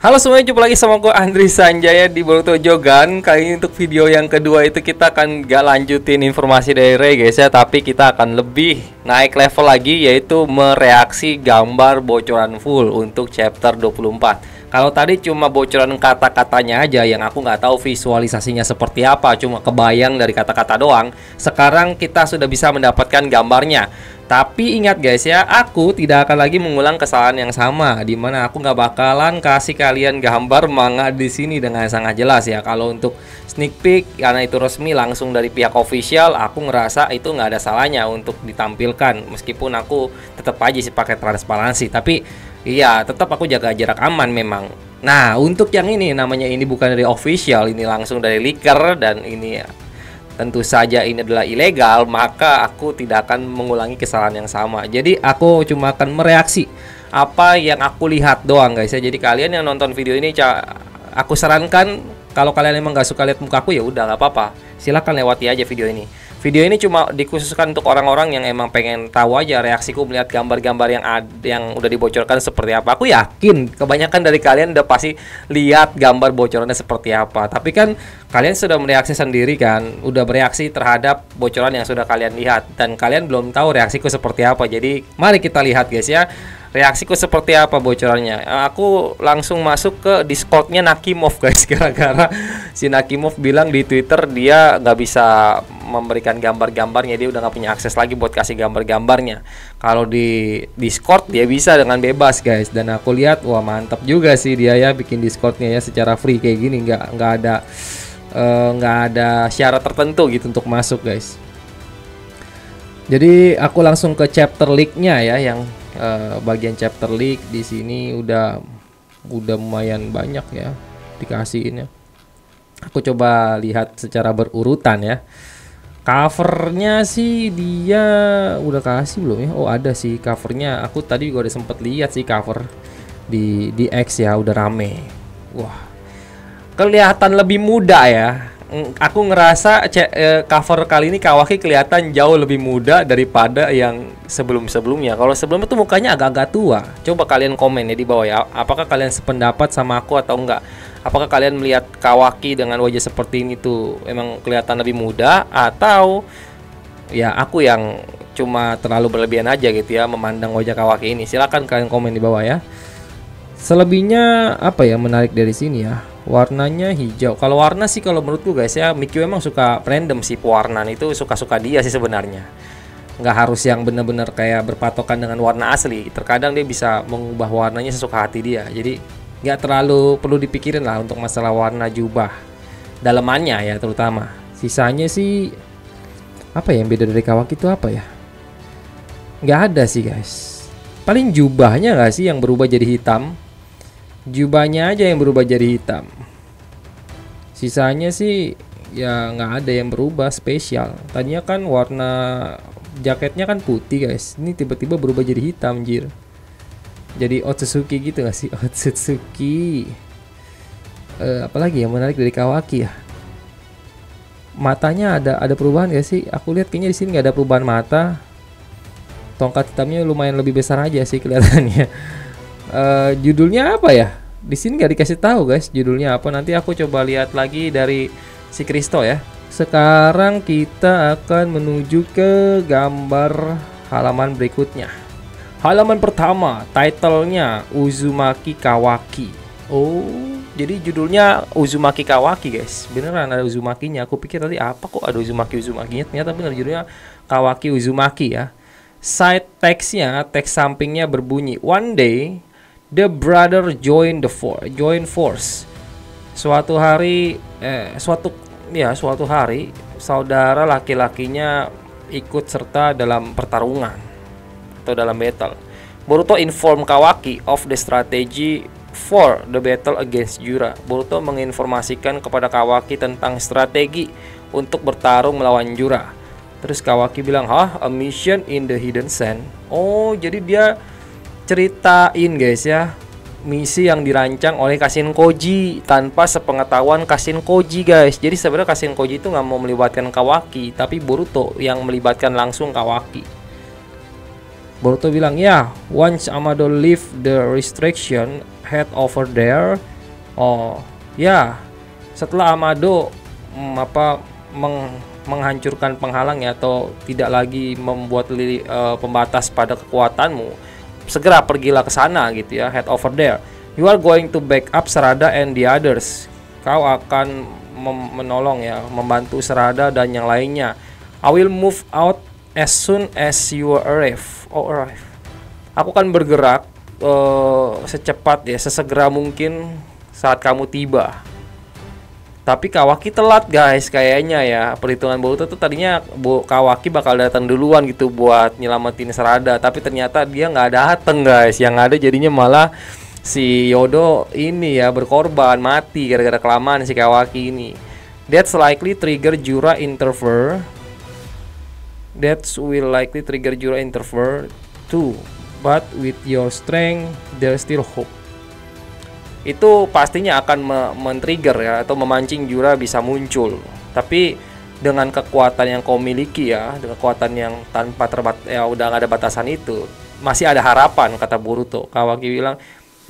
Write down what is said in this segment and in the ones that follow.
Halo semuanya, jumpa lagi sama gue Andri Sanjaya di Boruto Jogan. Kali ini untuk video yang kedua itu kita akan gak lanjutin informasi dari Ray guys ya, tapi kita akan lebih naik level lagi, yaitu mereaksi gambar bocoran full untuk chapter 24. Kalau tadi cuma bocoran kata-katanya aja yang aku nggak tahu visualisasinya seperti apa, cuma kebayang dari kata-kata doang. Sekarang kita sudah bisa mendapatkan gambarnya. Tapi ingat guys ya, aku tidak akan lagi mengulang kesalahan yang sama, dimana aku nggak bakalan kasih kalian gambar manga di sini dengan sangat jelas ya. Kalau untuk sneak peek, karena itu resmi langsung dari pihak official, aku ngerasa itu nggak ada salahnya untuk ditampilkan. Meskipun aku tetap aja sih pakai transparansi, tapi iya tetap aku jaga jarak aman memang. Nah untuk yang ini namanya ini bukan dari official, ini langsung dari leaker, dan ini ya tentu saja ini adalah ilegal, maka aku tidak akan mengulangi kesalahan yang sama. Jadi aku cuma akan mereaksi apa yang aku lihat doang guys ya. Jadi kalian yang nonton video ini, aku sarankan kalau kalian emang gak suka lihat mukaku ya udah gak apa-apa, silahkan lewati aja video ini. Video ini cuma dikhususkan untuk orang-orang yang emang pengen tahu aja reaksiku melihat gambar-gambar yang udah dibocorkan seperti apa. Aku yakin kebanyakan dari kalian udah pasti lihat gambar bocorannya seperti apa. Tapi kan kalian sudah mereaksi sendiri kan, udah bereaksi terhadap bocoran yang sudah kalian lihat, dan kalian belum tahu reaksiku seperti apa. Jadi mari kita lihat guys ya, reaksiku seperti apa bocorannya. Aku langsung masuk ke Discordnya Nakimov guys, gara-gara si Nakimov bilang di Twitter dia nggak bisa memberikan gambar-gambarnya, dia udah nggak punya akses lagi buat kasih gambar-gambarnya. Kalau di Discord dia bisa dengan bebas guys, dan aku lihat wah mantap juga sih dia ya bikin Discordnya ya secara free kayak gini, nggak ada syarat tertentu gitu untuk masuk guys. Jadi aku langsung ke chapter leak-nya ya, yang bagian chapter leak di sini udah lumayan banyak ya dikasihin ya. Aku coba lihat secara berurutan ya. Covernya sih dia udah kasih belum ya? Oh ada sih covernya. Aku tadi juga udah sempet lihat sih cover di X ya, udah rame. Wah, kelihatan lebih muda ya. Aku ngerasa cover kali ini Kawaki kelihatan jauh lebih muda daripada yang sebelum-sebelumnya. Kalau sebelumnya tuh mukanya agak-agak tua. Coba kalian komen ya di bawah ya, apakah kalian sependapat sama aku atau enggak? Apakah kalian melihat Kawaki dengan wajah seperti ini tuh emang kelihatan lebih muda, atau ya aku yang cuma terlalu berlebihan aja gitu ya memandang wajah Kawaki ini? Silahkan kalian komen di bawah ya. Selebihnya apa ya menarik dari sini ya? Warnanya hijau. Kalau warna sih kalau menurutku guys ya, Mikio emang suka random sih pewarnaan itu, suka-suka dia sih sebenarnya. Nggak harus yang bener-bener kayak berpatokan dengan warna asli. Terkadang dia bisa mengubah warnanya sesuka hati dia. Jadi nggak terlalu perlu dipikirin lah untuk masalah warna jubah dalemannya ya terutama. Sisanya sih apa ya yang beda dari Kawaki itu apa ya? Nggak ada sih guys. Paling jubahnya nggak sih yang berubah jadi hitam. Jubahnya aja yang berubah jadi hitam. Sisanya sih ya nggak ada yang berubah spesial. Tadinya kan warna jaketnya kan putih guys, ini tiba-tiba berubah jadi hitam anjir. Jadi Otsutsuki gitu gak sih? Otsutsuki. Apalagi yang menarik dari Kawaki ya? Matanya ada perubahan gak sih? Aku lihat kayaknya di sini nggak ada perubahan mata. Tongkat hitamnya lumayan lebih besar aja sih kelihatannya. Judulnya apa ya? Di sini nggak dikasih tahu guys judulnya apa. Nanti aku coba lihat lagi dari si Kristo ya. Sekarang kita akan menuju ke gambar halaman berikutnya. Halaman pertama, titlenya Uzumaki Kawaki. Oh, jadi judulnya Uzumaki Kawaki guys. Beneran ada Uzumakinya. Aku pikir tadi apa kok ada Uzumakinya. Ternyata bener judulnya Kawaki Uzumaki ya. Side textnya, teks sampingnya berbunyi, one day the brother join force. Suatu hari saudara laki-lakinya ikut serta dalam pertarungan atau dalam battle. Boruto inform Kawaki of the strategy for the battle against Jura. Boruto menginformasikan kepada Kawaki tentang strategi untuk bertarung melawan Jura. Terus Kawaki bilang, a mission in the hidden sand. Oh, jadi dia ceritain guys ya, misi yang dirancang oleh Kashin Koji tanpa sepengetahuan Kashin Koji guys. Jadi sebenarnya Kashin Koji itu nggak mau melibatkan Kawaki, tapi Boruto yang melibatkan langsung Kawaki. Boruto bilang, ya, once Amado leave the restriction head over there, Oh ya, setelah Amado menghancurkan penghalang ya, atau tidak lagi membuat pembatas pada kekuatanmu, segera pergilah ke sana gitu ya, head over there. You are going to back up Serada and the others. Kau akan menolong ya, membantu Serada dan yang lainnya. I will move out as soon as you arrive. Aku akan bergerak secepat ya, sesegera mungkin saat kamu tiba. Tapi Kawaki telat guys kayaknya ya. Perhitungan Boruto tuh tadinya Kawaki bakal datang duluan gitu buat nyelamatin Serada, tapi ternyata dia nggak dateng guys. Yang ada jadinya malah si Yodo ini ya berkorban, mati gara-gara kelamaan si Kawaki ini. That's likely trigger Jura interfere. That will likely trigger Jura interfere too. But with your strength, there's still hope. Itu pastinya akan men-trigger ya, atau memancing Jura bisa muncul. Tapi dengan kekuatan yang kau miliki ya, dengan kekuatan yang tanpa ya udah gak ada batasan itu, masih ada harapan, kata Boruto. Kawaki bilang,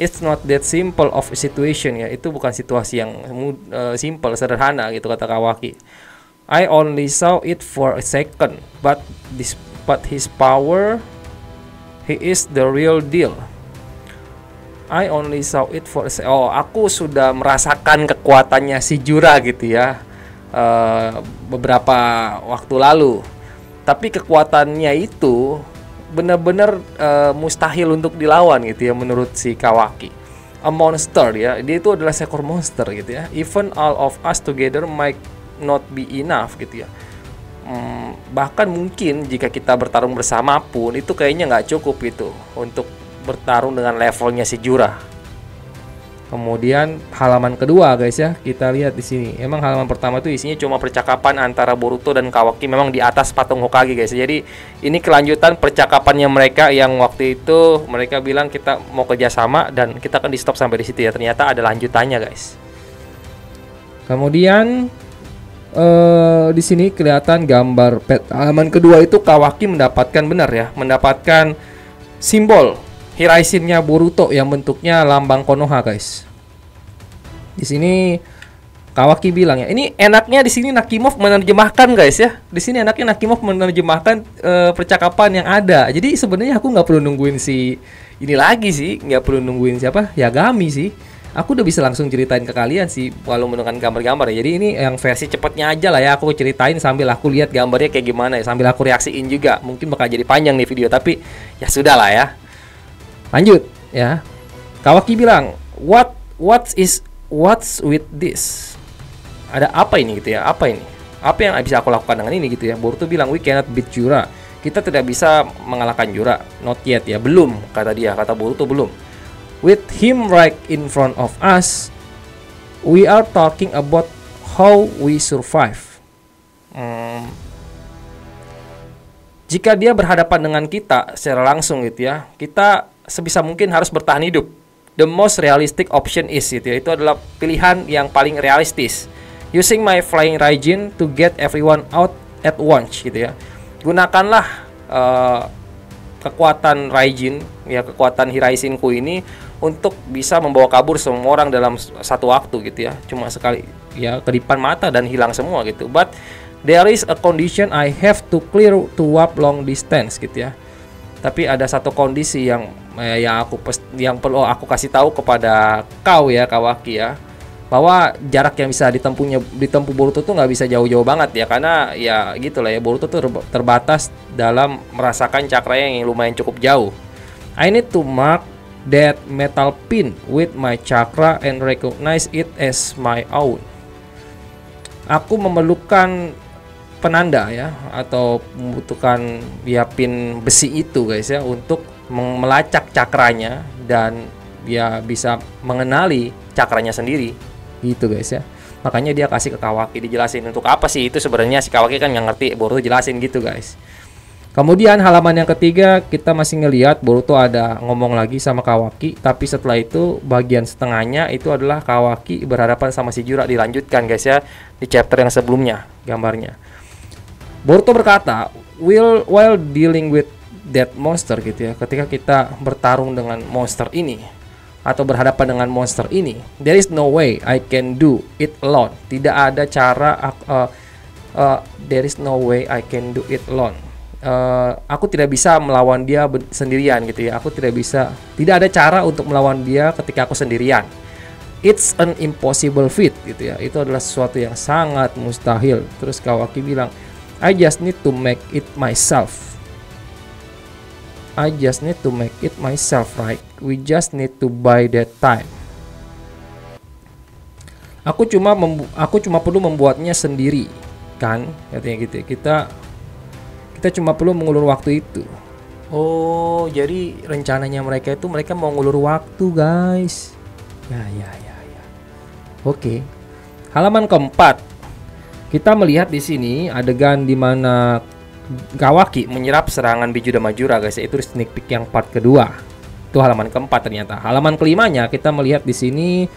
it's not that simple of a situation ya. Itu bukan situasi yang simple, sederhana gitu, kata Kawaki. I only saw it for a second, but his power, he is the real deal. I only saw it for a second. Oh, aku sudah merasakan kekuatannya si Jura gitu ya, beberapa waktu lalu. Tapi kekuatannya itu benar-benar mustahil untuk dilawan gitu ya, menurut si Kawaki. A monster ya, dia itu adalah seekor monster gitu ya. Even all of us together might not be enough gitu ya. Bahkan mungkin jika kita bertarung bersama pun itu kayaknya nggak cukup itu untuk bertarung dengan levelnya si Jura. Kemudian halaman kedua guys ya, kita lihat di sini. Emang halaman pertama itu isinya cuma percakapan antara Boruto dan Kawaki, memang di atas patung Hokage guys. Jadi ini kelanjutan percakapannya mereka yang waktu itu mereka bilang kita mau kerjasama dan kita akan di stop sampai di situ ya. Ternyata ada lanjutannya guys. Kemudian di sini kelihatan gambar halaman kedua itu Kawaki mendapatkan mendapatkan simbol Hiraisin-nya Boruto yang bentuknya lambang Konoha guys. Di sini Kawaki bilang ya, ini enaknya di sini Nakimov menerjemahkan guys ya. Di sini enaknya Nakimov menerjemahkan percakapan yang ada. Jadi sebenarnya aku nggak perlu nungguin si ini lagi sih, nggak perlu nungguin siapa Yagami sih. Aku udah bisa langsung ceritain ke kalian sih, walau menggunakan gambar-gambar ya. Jadi ini yang versi cepatnya aja lah ya, aku ceritain sambil aku lihat gambarnya kayak gimana ya, sambil aku reaksiin juga. Mungkin bakal jadi panjang nih video, tapi ya sudah lah ya. Lanjut ya. Kawaki bilang, what's with this? Ada apa ini gitu ya? Apa ini? Apa yang bisa aku lakukan dengan ini gitu ya? Boruto bilang, we cannot beat Jura. Kita tidak bisa mengalahkan Jura. Not yet ya, belum, kata dia. Kata Boruto belum. With him right in front of us, we are talking about how we survive. Jika dia berhadapan dengan kita secara langsung gitu ya, kita sebisa mungkin harus bertahan hidup. The most realistic option is gitu ya, itu adalah pilihan yang paling realistis. Using my flying Raijin to get everyone out at once gitu ya. Gunakanlah kekuatan Raijin ya, kekuatan Hiraisinku ini untuk bisa membawa kabur semua orang dalam satu waktu gitu ya. Cuma sekali ya, kedipan mata dan hilang semua gitu. But there is a condition I have to clear to warp long distance gitu ya. Tapi ada satu kondisi yang perlu aku kasih tahu kepada kau ya Kawaki ya, bahwa jarak yang bisa ditempuh Boruto tuh nggak bisa jauh-jauh banget ya, karena ya gitulah ya, Boruto tuh terbatas dalam merasakan cakra yang lumayan cukup jauh. I need to mark that metal pin with my chakra and recognize it as my own. Aku memerlukan penanda ya, atau membutuhkan ya pin besi itu guys ya, untuk melacak cakranya dan dia bisa mengenali cakranya sendiri gitu guys ya. Makanya dia kasih ke Kawaki, dijelasin untuk apa sih itu sebenarnya. Si Kawaki kan nggak ngerti, Boruto jelasin gitu guys. Kemudian halaman yang ketiga kita masih ngelihat Boruto ada ngomong lagi sama Kawaki, tapi setelah itu bagian setengahnya itu adalah Kawaki berhadapan sama si Jura, dilanjutkan guys ya di chapter yang sebelumnya gambarnya. Boruto berkata, while dealing with that monster gitu ya, ketika kita bertarung dengan monster ini, atau berhadapan dengan monster ini, there is no way I can do it alone. Tidak ada cara there is no way I can do it alone. Aku tidak bisa melawan dia sendirian gitu ya. Tidak ada cara untuk melawan dia ketika aku sendirian. It's an impossible feat gitu ya. Itu adalah sesuatu yang sangat mustahil. Terus Kawaki bilang, I just need to make it myself. Right? We just need to buy that time. Aku cuma perlu membuatnya sendiri, kan? Katanya gitu ya. Kita cuma perlu mengulur waktu itu. Oh, jadi rencananya mereka mau ngulur waktu, guys. Ya. Oke. Halaman keempat. Kita melihat di sini adegan di mana Kawaki menyerap serangan Biju Damajura, guys. Itu sneak peek yang part kedua. Itu halaman keempat ternyata. Halaman kelimanya kita melihat di sini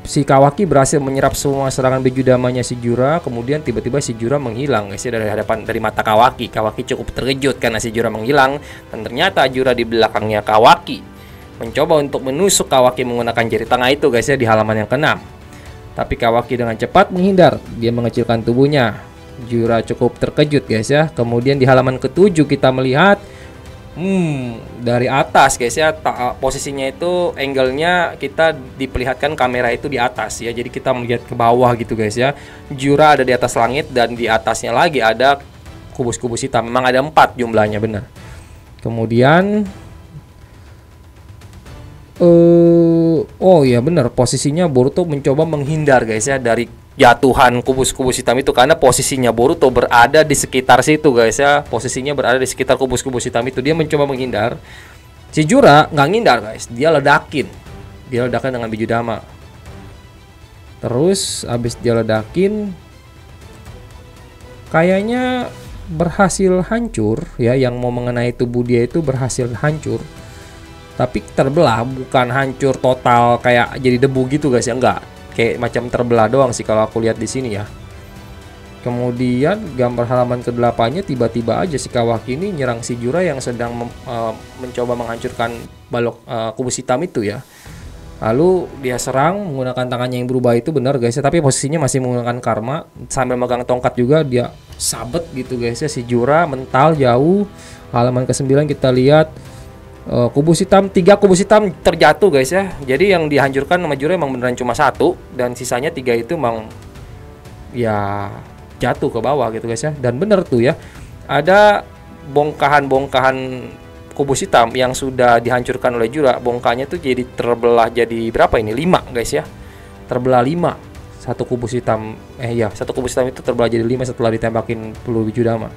si Kawaki berhasil menyerap semua serangan Biju Damanya si Jura. Kemudian tiba-tiba si Jura menghilang, guys, dari mata Kawaki. Kawaki cukup terkejut karena si Jura menghilang, dan ternyata Jura di belakangnya Kawaki mencoba untuk menusuk Kawaki menggunakan jari tengah itu, guys ya, di halaman yang ke-6. Tapi Kawaki dengan cepat menghindar. Dia mengecilkan tubuhnya. Jura cukup terkejut, guys ya. Kemudian di halaman ke-7 kita melihat dari atas, guys ya, posisinya itu angle-nya kita diperlihatkan kamera itu di atas ya. Jadi kita melihat ke bawah gitu, guys ya. Jura ada di atas langit dan di atasnya lagi ada kubus-kubus hitam. Memang ada 4 jumlahnya, benar. Kemudian oh iya benar, posisinya Boruto mencoba menghindar, guys ya, dari jatuhan kubus-kubus hitam itu, karena posisinya Boruto berada di sekitar situ, guys ya. Posisinya berada di sekitar kubus-kubus hitam itu. Dia mencoba menghindar. Si Jura nggak ngindar, guys. Dia ledakin dengan Biju Dama. Terus abis dia ledakin, kayaknya berhasil hancur ya. Yang mau mengenai tubuh dia itu berhasil hancur, tapi terbelah, bukan hancur total kayak jadi debu gitu, guys ya, enggak. Kayak macam terbelah doang sih kalau aku lihat di sini ya. Kemudian gambar halaman ke-8-nya tiba-tiba aja si Kawaki ini nyerang si Jura yang sedang mencoba menghancurkan balok kubus hitam itu ya. Lalu dia serang menggunakan tangannya yang berubah itu, benar, guys ya, tapi posisinya masih menggunakan karma. Sambil megang tongkat juga dia sabet gitu, guys ya, si Jura mental jauh. Halaman ke-9 kita lihat kubus hitam, 3 kubus hitam terjatuh, guys ya. Jadi yang dihancurkan sama Jura emang beneran cuma 1, dan sisanya 3 itu emang ya jatuh ke bawah gitu, guys ya. Dan bener tuh ya, ada bongkahan-bongkahan kubus hitam yang sudah dihancurkan oleh Jura. Bongkahnya tuh jadi terbelah jadi berapa ini? 5, guys ya. Terbelah 5. Satu kubus hitam satu kubus hitam itu terbelah jadi 5 setelah ditembakin peluru Biju Dama.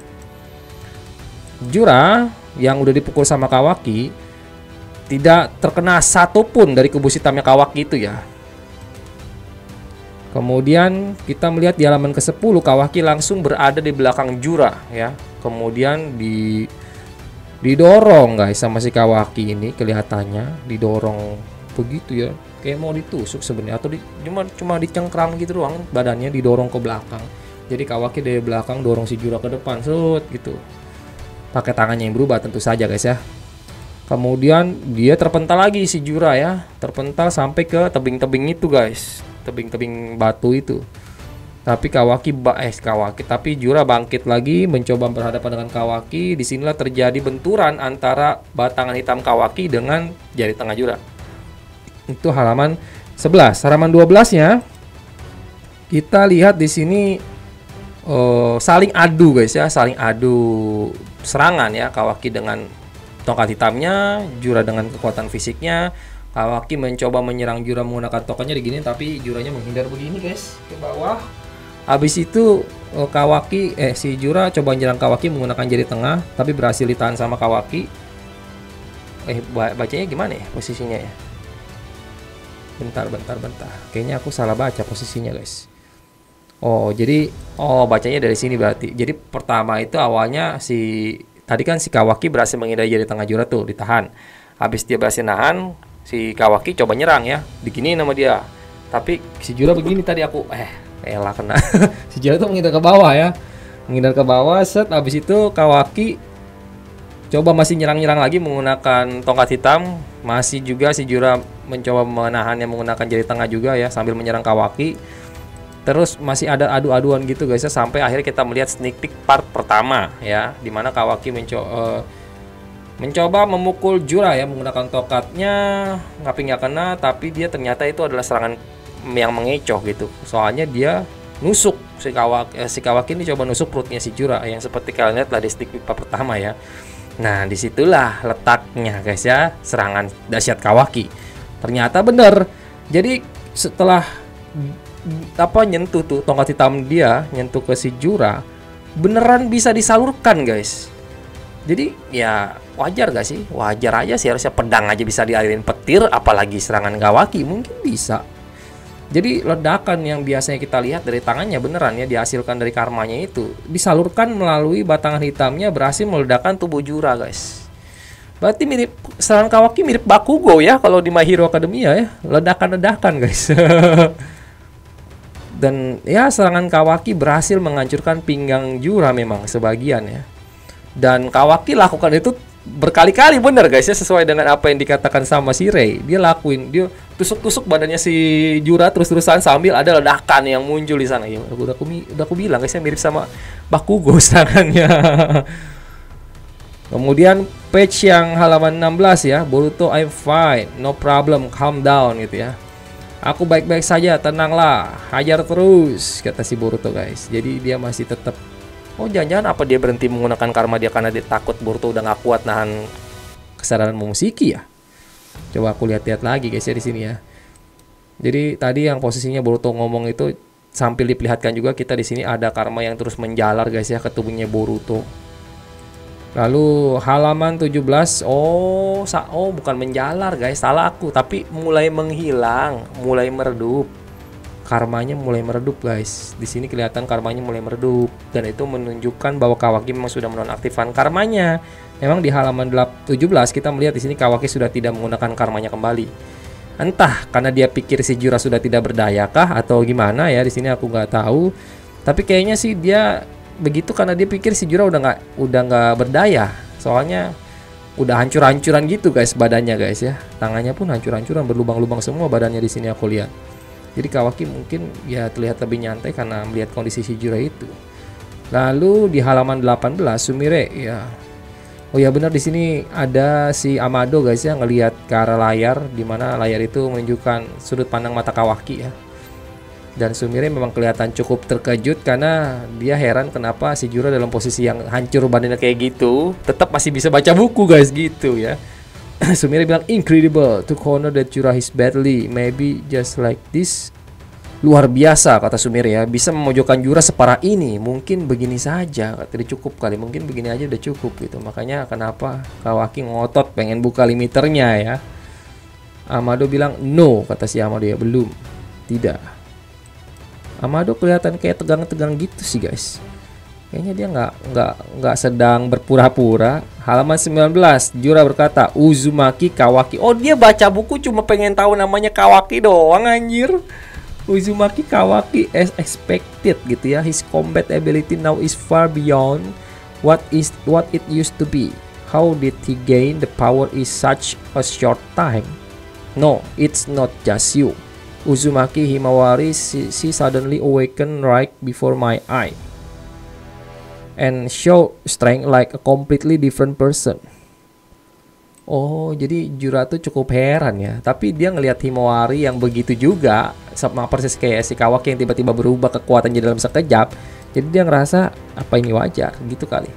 Jura yang udah dipukul sama Kawaki tidak terkena satupun dari kubus hitamnya Kawaki itu ya. Kemudian kita melihat di halaman ke-10 Kawaki langsung berada di belakang Jura ya. Kemudian didorong, guys, sama si Kawaki ini, kelihatannya didorong begitu ya. Kayak mau ditusuk sebenarnya, atau cuma dicengkram gitu doang, badannya didorong ke belakang. Jadi Kawaki dari belakang dorong si Jura ke depan, gitu. Pakai tangannya yang berubah tentu saja, guys ya. Kemudian dia terpental lagi si Jura ya, terpental sampai ke tebing-tebing itu, guys, tebing-tebing batu itu. Tapi tapi Jura bangkit lagi mencoba berhadapan dengan Kawaki. Disinilah terjadi benturan antara batangan hitam Kawaki dengan jari tengah Jura. Itu halaman 11. Halaman 12-nya kita lihat di sini saling adu, guys ya, saling adu serangan ya. Kawaki dengan tongkat hitamnya, Jura dengan kekuatan fisiknya. Kawaki mencoba menyerang Jura menggunakan tongkatnya digini, tapi Juranya menghindar begini, guys, ke bawah. Habis itu si Jura coba menyerang Kawaki menggunakan jari tengah, tapi berhasil ditahan sama Kawaki. Bacanya gimana ya posisinya ya? Bentar. Kayaknya aku salah baca posisinya, guys. Bacanya dari sini berarti. Jadi pertama itu awalnya tadi kan si Kawaki berhasil menghindari jari tengah Jura tuh, ditahan. Habis dia berhasil nahan, si Kawaki coba nyerang ya, diginiin sama dia. Tapi si Jura begini tadi kena. Si Jura tuh menghindar ke bawah ya. Menghindar ke bawah, habis itu Kawaki Coba masih nyerang-nyerang lagi menggunakan tongkat hitam. Masih juga si Jura mencoba menahannya menggunakan jari tengah juga ya, sambil menyerang Kawaki. Terus masih ada adu-aduan gitu guys ya, sampai akhirnya kita melihat sneak peek part pertama ya, dimana Kawaki mencoba memukul Jura ya menggunakan tongkatnya, tapi nggak kena. Tapi dia ternyata itu adalah serangan yang mengecoh gitu. Soalnya dia nusuk si Kawaki ini coba nusuk perutnya si Jura yang seperti kalian lihat lah di sneak peek part pertama ya. Nah, disitulah letaknya guys ya, serangan dahsyat Kawaki. Ternyata bener. Jadi setelah nyentuh tuh tongkat hitam dia, nyentuh ke si Jura, beneran bisa disalurkan guys. Jadi ya wajar gak sih? Wajar aja sih, harusnya pedang aja bisa dialirin petir, apalagi serangan Kawaki mungkin bisa. Jadi ledakan yang biasanya kita lihat dari tangannya beneran ya dihasilkan dari karmanya itu disalurkan melalui batangan hitamnya, berhasil meledakkan tubuh Jura guys. Berarti mirip serangan Kawaki, mirip Bakugo ya kalau di My Hero Academia ya, ledakan-ledakan guys. Dan ya serangan Kawaki berhasil menghancurkan pinggang Jura memang sebagian ya. Dan Kawaki lakukan itu berkali-kali bener guys ya, sesuai dengan apa yang dikatakan sama si Rei. Dia lakuin, dia tusuk-tusuk badannya si Jura terus-terusan sambil ada ledakan yang muncul di sana ya. Udah aku bilang guys ya, mirip sama Bakugo serangannya. Kemudian page yang halaman 16 ya, Boruto I'm fine, no problem, calm down gitu ya. Aku baik-baik saja, tenanglah, hajar terus, kata si Boruto guys. Jadi dia masih tetap, oh jangan-jangan apa dia berhenti menggunakan karma dia karena dia takut Boruto udah gak kuat nahan kesadaran Momoshiki ya. Coba aku lihat-lihat lagi guys ya di sini ya. Jadi tadi yang posisinya Boruto ngomong itu sambil diperlihatkan juga kita di sini ada karma yang terus menjalar guys ya ke tubuhnya Boruto. Lalu halaman 17, oh bukan menjalar guys, salah aku, tapi mulai menghilang, mulai meredup. Karmanya mulai meredup guys. Di sini kelihatan karmanya mulai meredup dan itu menunjukkan bahwa Kawaki memang sudah menonaktifkan karmanya. Memang di halaman 17 kita melihat di sini Kawaki sudah tidak menggunakan karmanya kembali. Entah karena dia pikir si Jura sudah tidak berdayakah atau gimana ya, di sini aku nggak tahu. Tapi kayaknya sih dia begitu karena dia pikir si Jura udah nggak berdaya. Soalnya udah hancur-hancuran gitu guys badannya guys ya. Tangannya pun hancur-hancuran, berlubang-lubang semua badannya di sini aku lihat. Jadi Kawaki mungkin ya terlihat lebih nyantai karena melihat kondisi si Jura itu. Lalu di halaman 18 Sumire ya. Oh ya benar, di sini ada si Amado guys ya, ngelihat ke arah layar, di mana layar itu menunjukkan sudut pandang mata Kawaki ya. Dan Sumire memang kelihatan cukup terkejut karena dia heran kenapa si Jura dalam posisi yang hancur badannya kayak gitu tetap masih bisa baca buku guys gitu ya. Sumire bilang incredible to corner that Jura his badly, maybe just like this. Luar biasa kata Sumire ya, bisa memojokkan Jura separah ini, mungkin begini saja, kata dia cukup kali, mungkin begini aja udah cukup gitu. Makanya kenapa Kawaki ngotot pengen buka limiternya ya. Amado bilang no, kata si Amado ya, belum, tidak. Amado kelihatan kayak tegang-tegang gitu sih guys. Kayaknya dia nggak sedang berpura-pura. Halaman 19 Jura berkata Uzumaki Kawaki. Oh dia baca buku cuma pengen tahu namanya Kawaki doang anjir. Uzumaki Kawaki as expected gitu ya. His combat ability now is far beyond what it used to be. How did he gain the power in such a short time? No, it's not just you. Uzumaki Himawari, she suddenly awakened right before my eye and show strength like a completely different person. Oh, jadi Jura tuh cukup heran ya. Tapi dia ngelihat Himawari yang begitu juga, sama persis kayak si Kawaki yang tiba-tiba berubah kekuatannya dalam sekejap. Jadi dia ngerasa apa ini wajar gitu kali.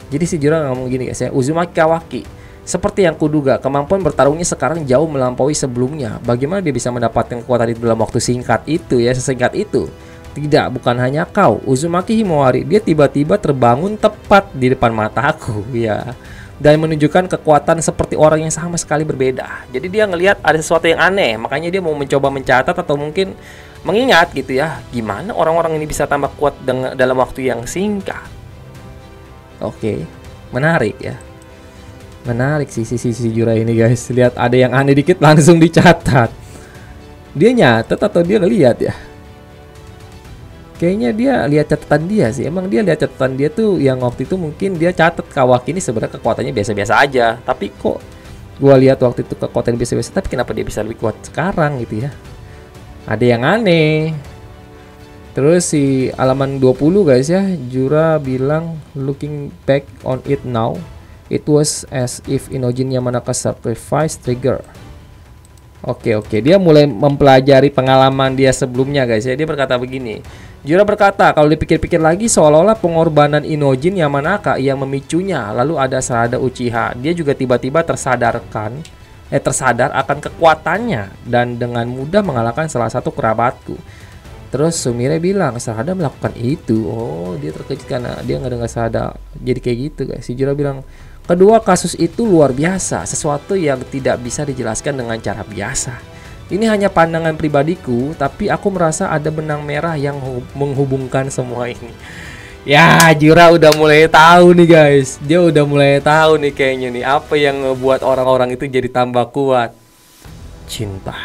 Jadi si Jura ngomong gini guys ya, Uzumaki Kawaki, seperti yang kuduga, kemampuan bertarungnya sekarang jauh melampaui sebelumnya. Bagaimana dia bisa mendapatkan kekuatan itu dalam waktu singkat itu ya, sesingkat itu? Tidak, bukan hanya kau, Uzumaki Himawari. Dia tiba-tiba terbangun tepat di depan mataku ya, dan menunjukkan kekuatan seperti orang yang sama sekali berbeda. Jadi dia ngelihat ada sesuatu yang aneh, makanya dia mau mencoba mencatat atau mungkin mengingat gitu ya, gimana orang-orang ini bisa tambah kuat dalam waktu yang singkat. Oke, menarik ya. Menarik sih si Jura ini guys. Lihat ada yang aneh dikit langsung dicatat. Dia nyatet atau dia ngeliat ya? Kayaknya dia lihat catatan dia sih. Emang dia lihat catatan dia tuh yang waktu itu mungkin dia catat Kawaki ini sebenarnya kekuatannya biasa-biasa aja. Tapi kok gua lihat waktu itu kekuatan biasa-biasa, tapi kenapa dia bisa lebih kuat sekarang gitu ya? Ada yang aneh. Terus si halaman 20 guys ya, Jura bilang looking back on it now, it was as if Inojin Yamanaka sacrifice trigger. Oke, dia mulai mempelajari pengalaman dia sebelumnya guys ya. Dia berkata begini, Jura berkata kalau dipikir-pikir lagi seolah-olah pengorbanan Inojin Yamanaka yang memicunya. Lalu ada Sarada Uchiha. Dia juga tiba-tiba tersadar akan kekuatannya dan dengan mudah mengalahkan salah satu kerabatku. Terus Sumire bilang Sarada melakukan itu. Oh, dia terkejut karena dia nggak dengar Sarada jadi kayak gitu guys. Si Jura bilang kedua kasus itu luar biasa, sesuatu yang tidak bisa dijelaskan dengan cara biasa. Ini hanya pandangan pribadiku, tapi aku merasa ada benang merah yang menghubungkan semua ini. Ya, Jura udah mulai tahu nih guys. Dia udah mulai tahu nih kayaknya nih apa yang ngebuat orang-orang itu jadi tambah kuat. Cinta.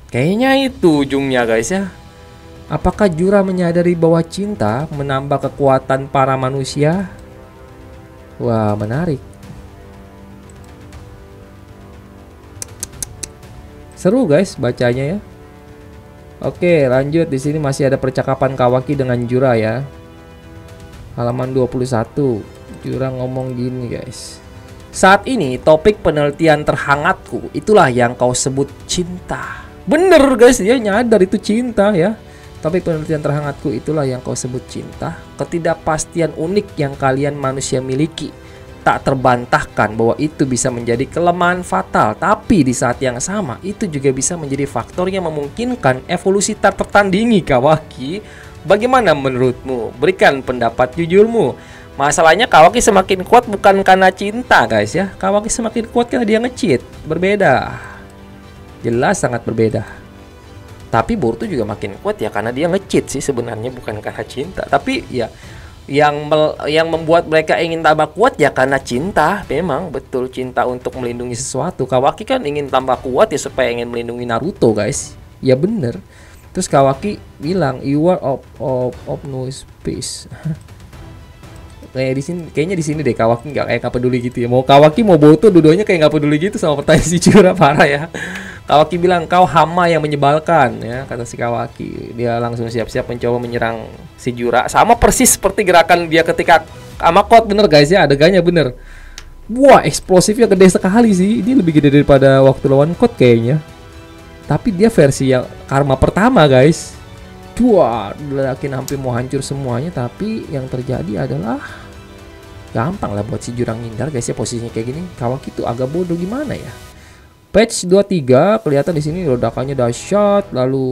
Kayaknya itu ujungnya guys ya. Apakah Jura menyadari bahwa cinta menambah kekuatan para manusia? Wah, menarik. Seru guys bacanya ya. Oke, lanjut. Di sini masih ada percakapan Kawaki dengan Jura ya. Halaman 21. Jura ngomong gini guys. Saat ini topik penelitian terhangatku itulah yang kau sebut cinta. Bener guys, dia nyadar itu cinta ya. Topik penelitian terhangatku itulah yang kau sebut cinta. Ketidakpastian unik yang kalian manusia miliki. Tak terbantahkan bahwa itu bisa menjadi kelemahan fatal. Tapi di saat yang sama itu juga bisa menjadi faktor yang memungkinkan evolusi tak tertandingi Kawaki. Bagaimana menurutmu? Berikan pendapat jujurmu. Masalahnya Kawaki semakin kuat bukan karena cinta guys ya. Kawaki semakin kuat karena dia nge-cheat. Berbeda. Jelas sangat berbeda. Tapi Boruto juga makin kuat ya karena dia nge-cheat sih sebenarnya, bukan karena cinta. Tapi ya yang membuat mereka ingin tambah kuat ya karena cinta. Memang betul, cinta untuk melindungi sesuatu. Kawaki kan ingin tambah kuat ya supaya ingin melindungi Naruto guys. Ya bener. Terus Kawaki bilang you are of no space. Kayaknya di sini deh Kawaki nggak peduli gitu ya. Mau Kawaki mau Boruto dua-duanya kayak nggak peduli gitu sama pertanyaan si Jura, parah ya. Kawaki bilang kau hama yang menyebalkan ya, kata si Kawaki. Dia langsung siap-siap mencoba menyerang si Jura. Sama persis seperti gerakan dia ketika sama Code, bener guys ya, adegannya bener. Wah, eksplosifnya gede sekali sih. Ini lebih gede daripada waktu lawan Code kayaknya. Tapi dia versi yang karma pertama guys. Wah, yakin hampir mau hancur semuanya. Tapi yang terjadi adalah gampang lah buat si Jura ngindar guys ya, posisinya kayak gini. Kawaki tuh agak bodoh gimana ya. Page 23 kelihatan di sini ledakannya dahsyat, lalu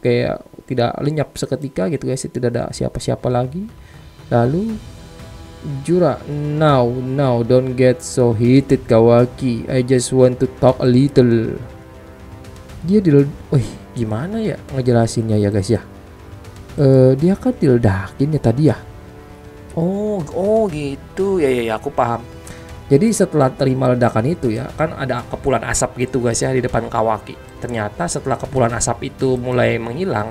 kayak tidak lenyap seketika gitu guys, tidak ada siapa-siapa lagi. Lalu Jura, now don't get so heated Kawaki, I just want to talk a little. Dia gimana ya ngejelasinnya ya guys ya. Dia kan diledakin ya tadi ya. Oh gitu ya, aku paham. Jadi setelah terima ledakan itu ya, kan ada kepulan asap gitu guys ya di depan Kawaki. Ternyata setelah kepulan asap itu mulai menghilang,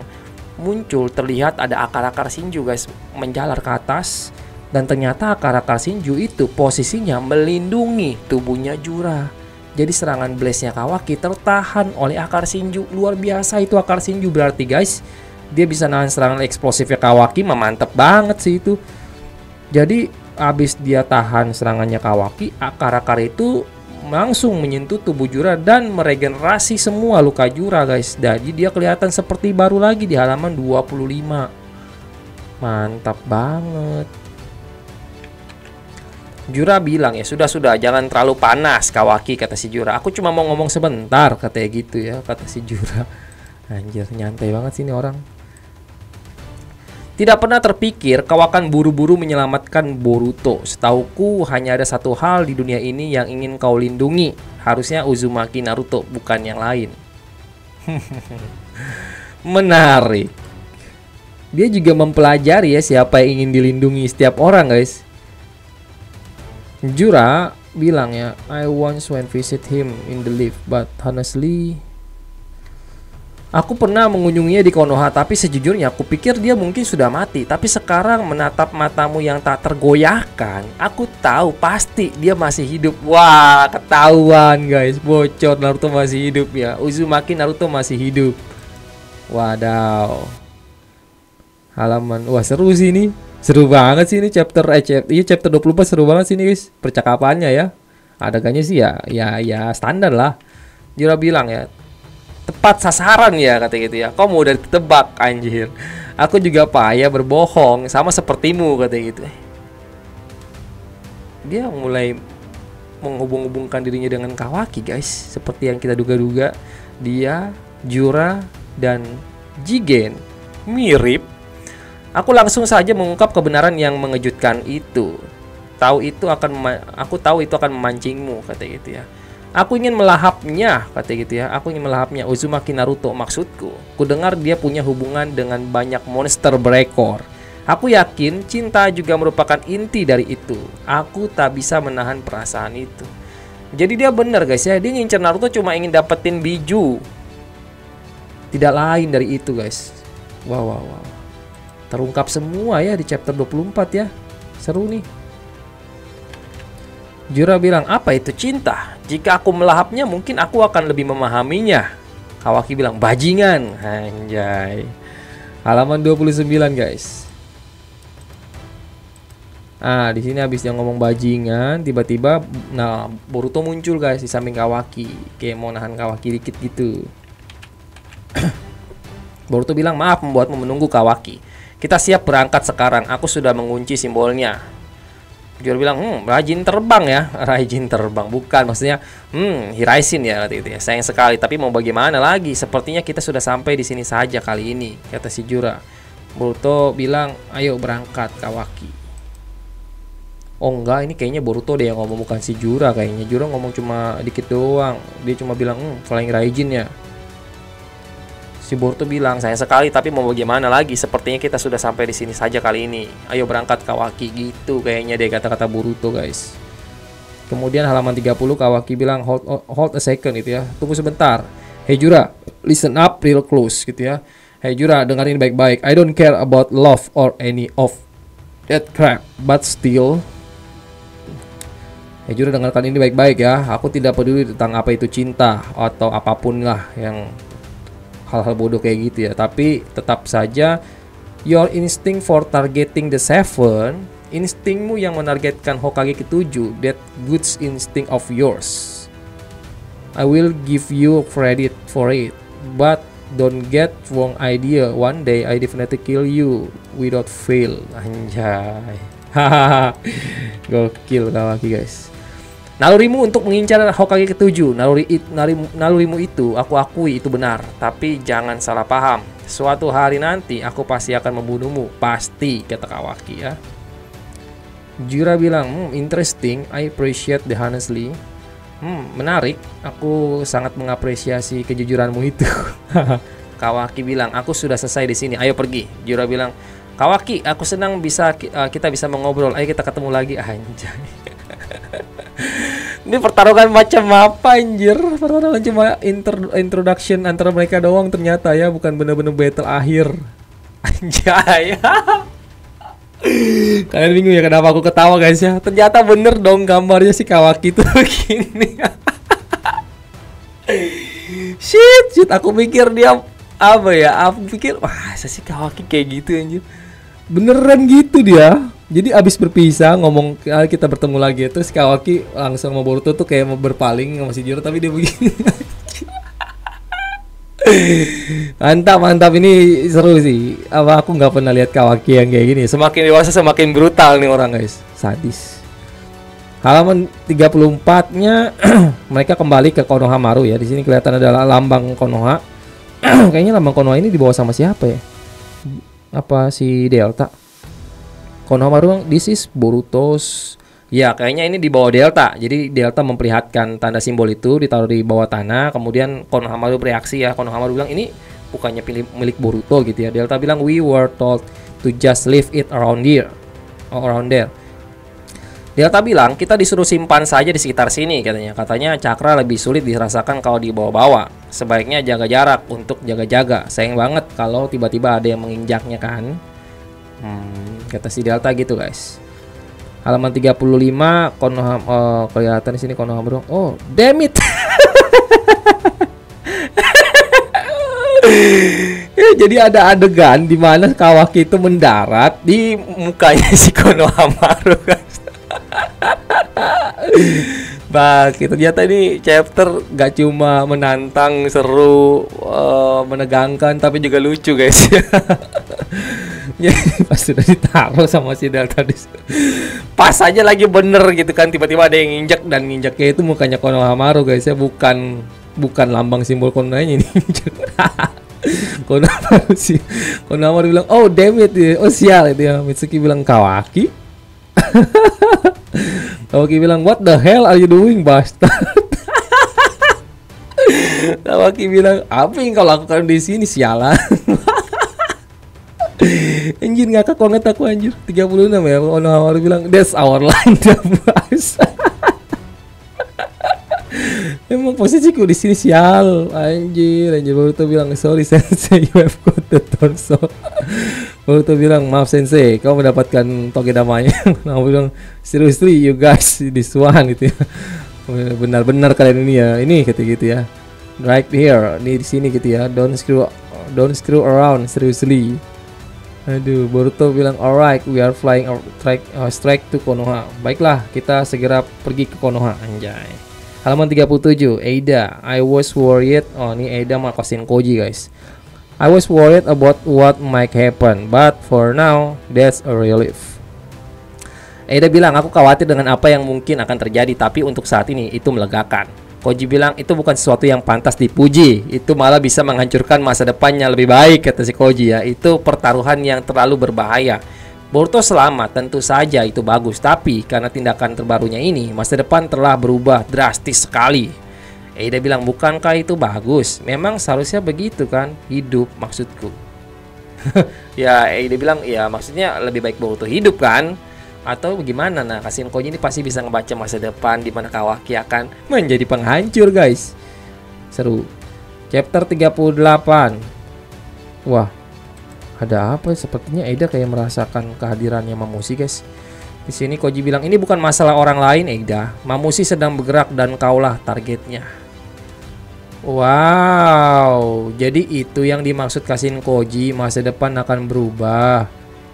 muncul terlihat ada akar-akar Shinju guys menjalar ke atas. Dan ternyata akar-akar Shinju itu posisinya melindungi tubuhnya Jura. Jadi serangan blaze-nya Kawaki tertahan oleh akar Shinju. Luar biasa itu akar Shinju berarti guys. Dia bisa nahan serangan eksplosifnya Kawaki, mantep banget sih itu. Jadi habis dia tahan serangannya Kawaki, akar-akar itu langsung menyentuh tubuh Jura dan meregenerasi semua luka Jura guys. Jadi dia kelihatan seperti baru lagi di halaman 25. Mantap banget. Jura bilang ya, sudah jangan terlalu panas Kawaki, kata si Jura. Aku cuma mau ngomong sebentar, katanya gitu ya, kata si Jura. Anjir, nyantai banget sih ini orang. Tidak pernah terpikir kau akan buru-buru menyelamatkan Boruto. Setauku hanya ada satu hal di dunia ini yang ingin kau lindungi. Harusnya Uzumaki Naruto, bukan yang lain. Menarik. Dia juga mempelajari ya siapa yang ingin dilindungi setiap orang guys. Jura bilang ya, I once went visit him in the lift, but honestly Aku pernah mengunjunginya di Konoha, tapi sejujurnya aku pikir dia mungkin sudah mati. Tapi sekarang menatap matamu yang tak tergoyahkan, aku tahu pasti dia masih hidup. Wah, ketahuan guys, bocor, Naruto masih hidup ya. Uzumaki Naruto masih hidup. Wadaw. Halaman, wah seru sih ini. Seru banget sih ini chapter chapter 24 seru banget sih ini guys. Percakapannya ya. Adegannya sih ya standar lah. Jura bilang ya, tepat sasaran ya kata gitu ya. Kau mau udah ditebak anjir. Aku juga payah berbohong sama sepertimu kata gitu. Dia mulai menghubung-hubungkan dirinya dengan Kawaki guys. Seperti yang kita duga-duga, dia, Jura, dan Jigen mirip. Aku langsung saja mengungkap kebenaran yang mengejutkan itu. Aku tahu itu akan memancingmu kata gitu ya. Aku ingin melahapnya, kata gitu ya. Aku ingin melahapnya, Uzumaki Naruto maksudku. Kudengar dia punya hubungan dengan banyak monster berekor. Aku yakin cinta juga merupakan inti dari itu. Aku tak bisa menahan perasaan itu. Jadi dia benar guys ya. Dia ngincer Naruto cuma ingin dapetin biju. Tidak lain dari itu guys. Wow. Terungkap semua ya di chapter 24 ya. Seru nih. Jura bilang, apa itu cinta? Jika aku melahapnya mungkin aku akan lebih memahaminya. Kawaki bilang, bajingan. Anjay. Halaman 29 guys. Di sini habis dia ngomong bajingan, tiba-tiba Boruto muncul guys di samping Kawaki. Kayak mau nahan Kawaki dikit gitu. Boruto bilang, maaf membuatmu menunggu Kawaki. Kita siap berangkat sekarang. Aku sudah mengunci simbolnya. Jura bilang, rajin terbang ya. Rajin terbang, bukan maksudnya Hiraisin ya kata itu ya. Sayang sekali, tapi mau bagaimana lagi? Sepertinya kita sudah sampai di sini saja kali ini, kata si Jura. Boruto bilang, ayo berangkat Kawaki. Oh enggak, ini kayaknya Boruto deh yang ngomong, bukan si Jura kayaknya. Jura ngomong cuma dikit doang. Dia cuma bilang, Flying Raijin ya. Si Boruto bilang, sayang sekali tapi mau bagaimana lagi? Sepertinya kita sudah sampai di sini saja kali ini. Ayo berangkat Kawaki gitu kayaknya deh kata-kata Boruto guys. Kemudian halaman 30 Kawaki bilang hold a second gitu ya. Tunggu sebentar. Hey Jura, listen up real close gitu ya. Hey Jura, dengerin baik-baik. I don't care about love or any of that crap, but still. Hey Jura, dengarkan ini baik-baik ya. Aku tidak peduli tentang apa itu cinta atau apapun lah yang hal-hal bodoh kayak gitu ya, tapi tetap saja your instinct for targeting the seven, instingmu yang menargetkan Hokage ke-7, that good instinct of yours, I will give you credit for it, but don't get wrong idea, one day I definitely kill you without fail. Anjay. Hahaha. Gokil Kawaki guys. Nalurimu untuk mengincar Hokage ke-7, nalurimu itu aku akui itu benar, tapi jangan salah paham. Suatu hari nanti aku pasti akan membunuhmu, pasti, kata Kawaki ya. Jura bilang, interesting, I appreciate the honestly. Menarik, aku sangat mengapresiasi kejujuranmu itu. Kawaki bilang, aku sudah selesai di sini, ayo pergi. Jura bilang, Kawaki, aku senang kita bisa mengobrol, ayo kita ketemu lagi. Anjay. Ini pertarungan macam apa anjir? Pertarungan cuma introduction antara mereka doang ternyata ya, bukan bener-bener battle akhir. Anjay. Kalian bingung ya kenapa aku ketawa guys ya? Ternyata bener dong gambarnya si Kawaki tuh begini. Shit, aku pikir dia apa ya? Aku pikir wah, si Kawaki kayak gitu anjir. Beneran gitu dia. Jadi abis berpisah ngomong kita bertemu lagi, terus Kawaki langsung sama Boruto tuh kayak mau berpaling sama si Jiro, tapi dia begini. Mantap ini seru sih. Apa aku nggak pernah lihat Kawaki yang kayak gini. Semakin dewasa semakin brutal nih orang guys, sadis. Halaman 34-nya mereka kembali ke Konohamaru ya. Di sini kelihatan ada lambang Konoha. Kayaknya lambang Konoha ini dibawa sama siapa ya? Apa si Delta? Konohamaru, this is Boruto's. Ya, kayaknya ini di bawah Delta. Jadi Delta memperlihatkan tanda simbol itu ditaruh di bawah tanah. Kemudian Konohamaru bereaksi ya. Konohamaru bilang ini bukannya milik Boruto gitu ya. Delta bilang we were told to just leave it around here, around there. Delta bilang kita disuruh simpan saja di sekitar sini katanya. Katanya cakra lebih sulit dirasakan kalau dibawa-bawa. Sebaiknya jaga jarak untuk jaga-jaga. Sayang banget kalau tiba-tiba ada yang menginjaknya kan. Kata si Delta gitu guys. Halaman 35 Konoha, kelihatan di sini Konoha bro. Oh, damn it. Ya, jadi ada adegan di mana Kawaki itu mendarat di mukanya si Konohamaru guys. Ternyata ini chapter gak cuma menantang, seru, menegangkan, tapi juga lucu guys. Ya, pas sudah ditaruh sama si Delta pas aja lagi bener gitu kan, tiba-tiba ada yang nginjak, dan nginjaknya itu mukanya Konohamaru guys ya, bukan lambang simbol Konohanya ini. Konohamaru bilang, oh damn it, oh sial itu ya. Mitsuki bilang, Kawaki. Kawaki bilang, what the hell are you doing bastard? Kawaki bilang, apa yang kau lakukan di sini sialan? Anjir, ngakak banget aku anjir. 36 ya. Konohamaru bilang, that's our line, bos. Emang posisiku di sini sial, anjir. Boruto bilang, sorry sensei, you have got the torso. Boruto bilang, maaf sensei, kau mendapatkan toge damanya. Nah, bilang, seriously you guys, this one gitu ya. Benar-benar kalian ini ya, ini gitu ya. Right here, ini di sini gitu ya. Don't screw around, seriously. Aduh, Boruto bilang, alright, we are flying strike to Konoha. Baiklah, kita segera pergi ke Konoha, anjay. Halaman 37, Eida, I was worried. Oh, ini Eida makasin Koji guys. I was worried about what might happen, but for now, that's a relief. Eida bilang, aku khawatir dengan apa yang mungkin akan terjadi, tapi untuk saat ini itu melegakan. Koji bilang, itu bukan sesuatu yang pantas dipuji, itu malah bisa menghancurkan masa depannya lebih baik, kata si Koji ya. Itu pertaruhan yang terlalu berbahaya. Boruto selamat, tentu saja itu bagus, tapi karena tindakan terbarunya ini, masa depan telah berubah drastis sekali. Eida bilang, bukankah itu bagus? Memang seharusnya begitu kan, hidup maksudku. Ya, Eida bilang, ya maksudnya lebih baik Boruto hidup kan? Atau bagaimana? Nah, kasihan Koji ini pasti bisa ngebaca masa depan di mana Kawaki akan menjadi penghancur guys. Seru. Chapter 38. Wah, ada apa? Sepertinya Eida kayak merasakan kehadirannya Mamushi guys. Di sini Koji bilang, ini bukan masalah orang lain Eida. Mamushi sedang bergerak dan kaulah targetnya. Wow, jadi itu yang dimaksud kasihin Koji, masa depan akan berubah.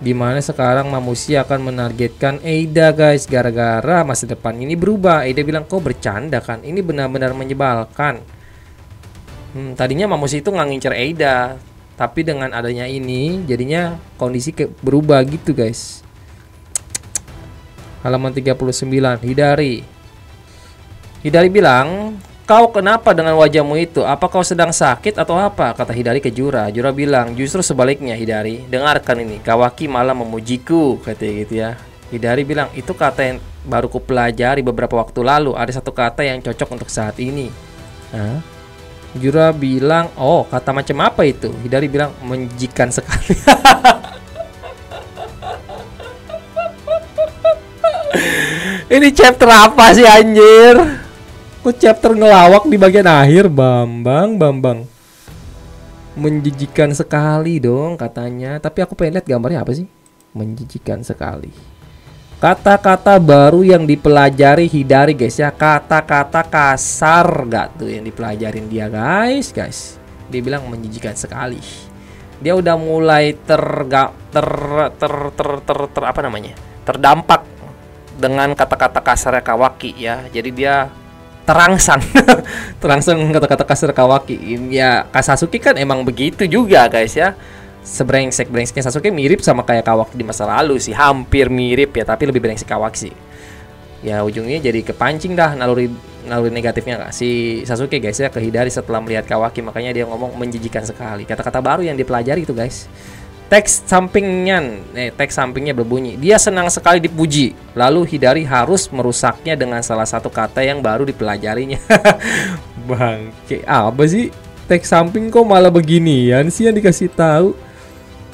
Dimana sekarang Mamushi akan menargetkan Eida guys, gara-gara masa depan ini berubah. Eida bilang, kok bercanda kan? Ini benar-benar menyebalkan. Tadinya Mamushi itu nggak ngincer Eida, tapi dengan adanya ini jadinya kondisi berubah gitu guys. Halaman 39, Hidari bilang, kau kenapa dengan wajahmu itu? Apa kau sedang sakit atau apa? Kata Hidari ke Jura. Jura bilang, justru sebaliknya Hidari. Dengarkan ini, Kawaki malah memujiku, katanya gitu ya. Hidari bilang, itu kata yang baru kupelajari beberapa waktu lalu. Ada satu kata yang cocok untuk saat ini. Hah? Jura bilang, oh kata macam apa itu? Hidari bilang, menjijikan sekali. Ini chapter apa sih anjir? Kok chapter ngelawak di bagian akhir? Bambang. Menjijikan sekali dong katanya. Tapi aku pengen lihat gambarnya apa sih? Menjijikan sekali. Kata-kata baru yang dipelajari Hidari guys ya. Kata-kata kasar gak tuh yang dipelajarin dia guys. Dia bilang menjijikan sekali. Dia udah mulai terdampak dengan kata-kata kasarnya Kawaki ya. Jadi dia terangsang kata-kata kasar Kawaki. Ya Sasuke kan emang begitu juga guys ya. Sebrengsek-brengseknya Sasuke mirip sama kayak Kawaki di masa lalu sih, hampir mirip ya, tapi lebih brengsek Kawaki sih. Ya ujungnya jadi kepancing dah naluri negatifnya si Sasuke guys ya ke Hidari setelah melihat Kawaki, makanya dia ngomong menjijikan sekali. Kata-kata baru yang dipelajari itu guys. Teks sampingnya berbunyi, dia senang sekali dipuji. Lalu Hidari harus merusaknya dengan salah satu kata yang baru dipelajarinya. Bangke, apa sih? Teks samping kok malah beginian sih yang dikasih tahu.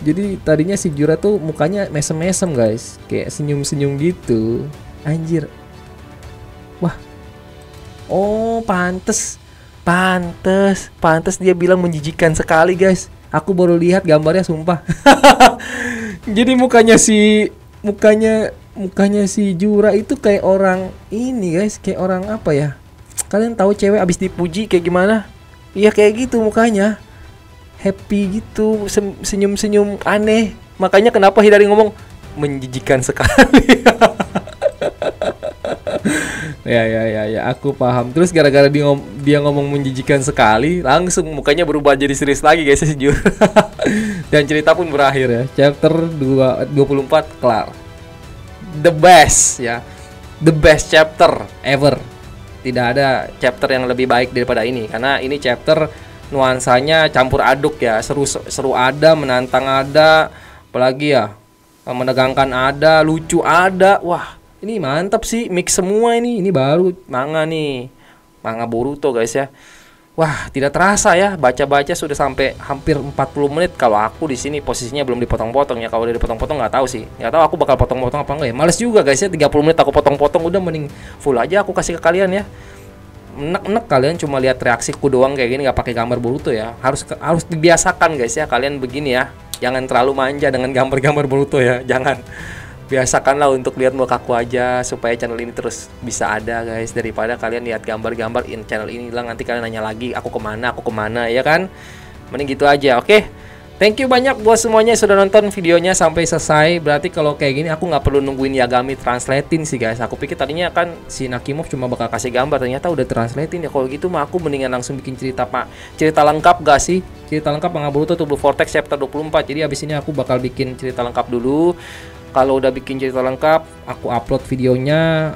Jadi tadinya si Jura tuh mukanya mesem-mesem guys, kayak senyum-senyum gitu. Anjir. Wah. Oh, pantes. Pantes dia bilang menjijikan sekali, guys. Aku baru lihat gambarnya, sumpah. Jadi mukanya si Jura itu kayak orang ini, guys, kayak orang apa ya? Kalian tahu cewek abis dipuji kayak gimana? Iya, kayak gitu mukanya. Happy gitu, senyum-senyum aneh. Makanya kenapa Hidari ngomong menjijikan sekali. Ya, aku paham. Terus gara-gara dia ngomong menjijikan sekali, langsung mukanya berubah jadi serius lagi, guys, jujur. Dan cerita pun berakhir ya. Chapter 24 kelar. The best ya. The best chapter ever. Tidak ada chapter yang lebih baik daripada ini, karena ini chapter nuansanya campur aduk ya. Seru ada, menantang ada, apalagi ya, menegangkan ada, lucu ada. Wah, ini mantap sih, mix semua ini. Ini baru manga nih. Manga Boruto, guys ya. Wah, tidak terasa ya, baca-baca sudah sampai hampir 40 menit. Kalau aku di sini posisinya belum dipotong-potong ya. Kalau udah dipotong-potong nggak tahu sih. Nggak tahu aku bakal potong-potong apa enggak ya. Males juga, guys ya, 30 menit aku potong-potong, udah mending full aja aku kasih ke kalian ya. Enek-enek kalian cuma lihat reaksiku doang kayak gini, nggak pakai gambar Boruto ya. Harus dibiasakan, guys ya, kalian begini ya. Jangan terlalu manja dengan gambar-gambar Boruto ya. Jangan. Biasakanlah untuk lihat mukaku aja supaya channel ini terus bisa ada, guys, daripada kalian lihat gambar-gambar channel ini hilang, nanti kalian nanya lagi aku kemana ya kan. Mending gitu aja. Oke, thank you banyak buat semuanya yang sudah nonton videonya sampai selesai. Berarti kalau kayak gini aku nggak perlu nungguin Yagami translatein sih, guys. Aku pikir tadinya kan si Nakimov cuma bakal kasih gambar, ternyata udah translatein ya. Kalau gitu mah aku mendingan langsung bikin cerita lengkap gak sih? Cerita lengkap Manga Boruto to Blue Vortex chapter 24. Jadi abis ini aku bakal bikin cerita lengkap dulu. Kalau udah bikin cerita lengkap, aku upload videonya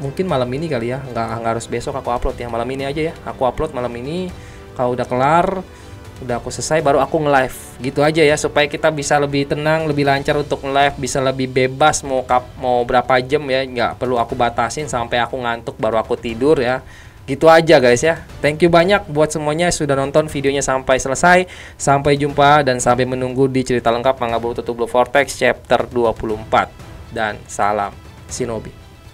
mungkin malam ini kali ya. Nggak harus besok aku upload ya, malam ini aja ya. Aku upload malam ini. Kalau udah kelar, udah aku selesai, baru aku nge-live. Gitu aja ya, supaya kita bisa lebih tenang, lebih lancar untuk nge-live, bisa lebih bebas mau berapa jam ya. Nggak perlu aku batasin sampai aku ngantuk baru aku tidur ya. Gitu aja, guys ya. Thank you banyak buat semuanya sudah nonton videonya sampai selesai. Sampai jumpa dan sampai menunggu di cerita lengkap Manga Boruto to Blue Vortex chapter 24. Dan salam Shinobi.